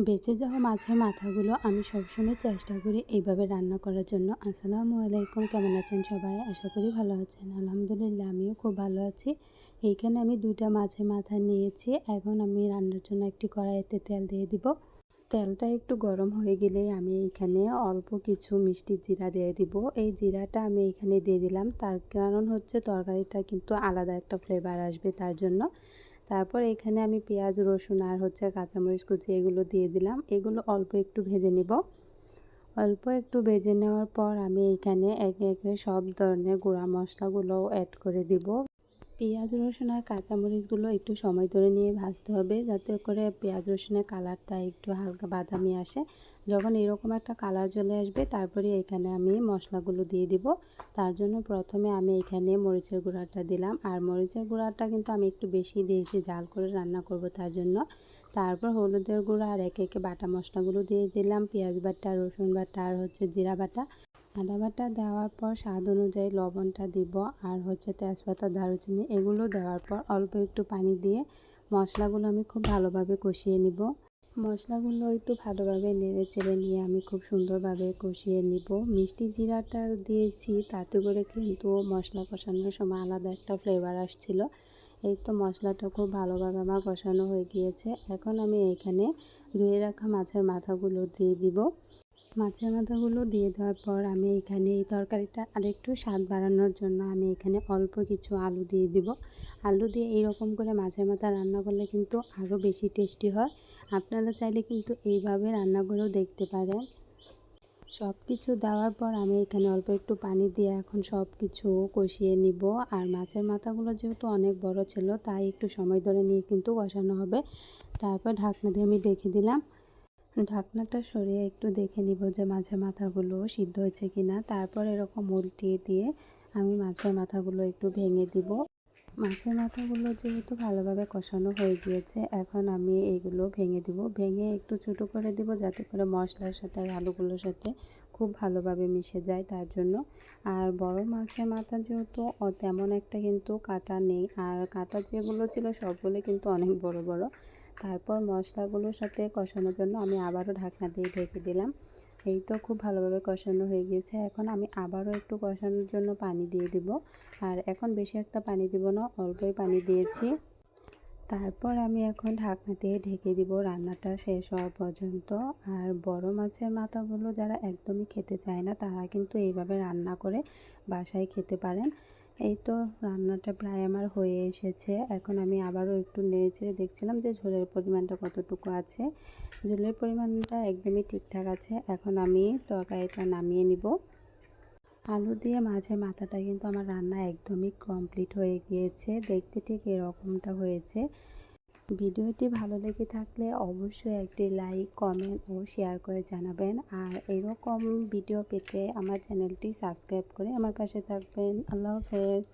বেঁচে যাওয়া মাছের মাথাগুলো আমি সবসময় চেষ্টা করি এইভাবে রান্না করার জন্য। আসসালামু আলাইকুম, কেমন আছেন সবাই? আশা করি ভালো আছেন। আলহামদুলিল্লাহ আমিও খুব ভালো আছি। এইখানে আমি 2টা মাছের মাথা নিয়েছি। এখন আমি রান্নার জন্য একটি কড়াইতে তেল দিয়ে দিব। তেলটা একটু গরম হয়ে গেলেই আমি এখানে অল্প কিছু মিষ্টি জিরা দিয়ে দিব। এই জিরাটা আমি এখানে দিয়ে দিলাম, তার কারণ হচ্ছে তরকারিটা কিন্তু আলাদা একটা ফ্লেভার আসবে তার জন্য। তারপর এখানে আমি পেঁয়াজ, রসুন আর কাঁচামরিচ কুচি এগুলো দিয়ে দিলাম। এগুলো অল্প একটু ভেজে নিব। অল্প একটু ভেজে নেওয়ার পর আমি এখানে একে একে সব ধরনের গুঁড়া মশলাগুলোও অ্যাড করে দিব। পেঁয়াজ, রসুন আর কাঁচামরিচগুলো একটু সময় ধরে নিয়ে ভাজতে হবে, যাতে করে পেঁয়াজ রসুনের কালারটা একটু হালকা বাদামি আসে। যখন এরকম একটা কালার চলে আসবে তারপরে এখানে আমি মশলাগুলো দিয়ে দিব। তার জন্য প্রথমে আমি এখানে মরিচের গুঁড়াটা দিলাম, আর মরিচের গুঁড়াটা কিন্তু আমি একটু বেশি দিয়েছি, ঝাল করে রান্না করব তার জন্য। তারপর হলুদের গুঁড়া আর একে একে বাটা মশলাগুলো দিয়ে দিলাম, পেঁয়াজ বাটা, রসুন বাটা আর জিরা বাটা। আদা বাটা দেওয়ার পর স্বাদ অনুযায়ী লবণটা দিব, আর তেজপাতা, দারুচিনি এগুলো দেওয়ার পর অল্প একটু পানি দিয়ে মশলাগুলো আমি খুব ভালোভাবে কষিয়ে নিব। মশলাগুলো একটু ভালোভাবে নেড়ে চেড়ে নিয়ে আমি খুব সুন্দরভাবে কষিয়ে নিব। মিষ্টি জিরাটা দিয়েছি, তাতে করে কিন্তু মশলা কষানোর সময় আলাদা একটা ফ্লেভার আসছিল। এই তো মশলাটা খুব ভালোভাবে আমার কষানো হয়ে গিয়েছে। এখন আমি এখানে ধুয়ে রাখা মাছের মাথাগুলো দিয়ে দিব। মাছের মাথাগুলো দিয়ে দেওয়ার পর আমি এখানে এই তরকারিটা আরেকটু স্বাদ বাড়ানোর জন্য আমি এখানে অল্প কিছু আলু দিয়ে দিব। আলু দিয়ে এইরকম করে মাছের মাথা রান্না করলে কিন্তু আরও বেশি টেস্টি হয়। আপনারা চাইলে কিন্তু এইভাবে রান্না করেও দেখতে পারেন। সব কিছু দেওয়ার পর আমি এখানে অল্প একটু পানি দিয়ে এখন সব কিছু কষিয়ে নিব। আর মাছের মাথাগুলো যেহেতু অনেক বড় ছিল, তাই একটু সময় ধরে নিয়ে কিন্তু কষানো হবে। তারপর ঢাকনা দিয়ে আমি ঢেকে দিলাম। ঢাকনাটা সরিয়ে একটু দেখে নিব যে মাছের মাথাগুলো সিদ্ধ হয়েছে কিনা। তারপর এরকম উল্টিয়ে দিয়ে আমি মাছের মাথাগুলো একটু ভেঙে দিব। মাছের মাথাগুলো যেহেতু ভালোভাবে কষানো হয়ে গিয়েছে, এখন আমি এইগুলো ভেঙে দিব। ভেঙে একটু ছোটো করে দিব, যাতে করে মশলার সাথে আর আলুগুলোর সাথে খুব ভালোভাবে মিশে যায় তার জন্য। আর বড় মাছের মাথা যেহেতু তেমন একটা কিন্তু কাটা নেই, আর কাটা যেগুলো ছিল সবগুলো কিন্তু অনেক বড় বড়। তারপর মশলাগুলোর সাথে কষানোর জন্য আমি আবারও ঢাকনা দিয়ে ঢেকে দিলাম। এই তো খুব ভালোভাবে কষানো হয়ে গিয়েছে। এখন আমি আবারও একটু কষানোর জন্য পানি দিয়ে দিব। আর এখন বেশি একটা পানি দিব না, অল্পই পানি দিয়েছি। তারপর আমি এখন ঢাকনা দিয়ে ঢেকে দিব রান্নাটা শেষ হওয়া পর্যন্ত। আর বড় মাছের মাথাগুলো যারা একদমই খেতে চায় না, তারা কিন্তু এইভাবে রান্না করে বাসায় খেতে পারেন। এই তো রান্নাটা প্রায় আমার হয়ে এসেছে। এখন আমি আবারও একটু নেড়েচেড়ে দেখছিলাম যে ঝোলের পরিমাণটা কতটুকু আছে। ঝোলের পরিমাণটা একদমই ঠিকঠাক আছে। এখন আমি তরকারিটা নামিয়ে নিব। আলু দিয়ে মাছের মাথাটা কিন্তু আমার রান্না একদমই কমপ্লিট হয়ে গিয়েছে। দেখতে ঠিক এরকমটা হয়েছে। ভিডিওটি ভালো লেগে থাকলে অবশ্যই একটি লাইক, কমেন্ট ও শেয়ার করে জানাবেন। আর এরকম ভিডিও পেতে আমার চ্যানেলটি সাবস্ক্রাইব করে আমার পাশে থাকবেন। আল্লাহ হাফেজ।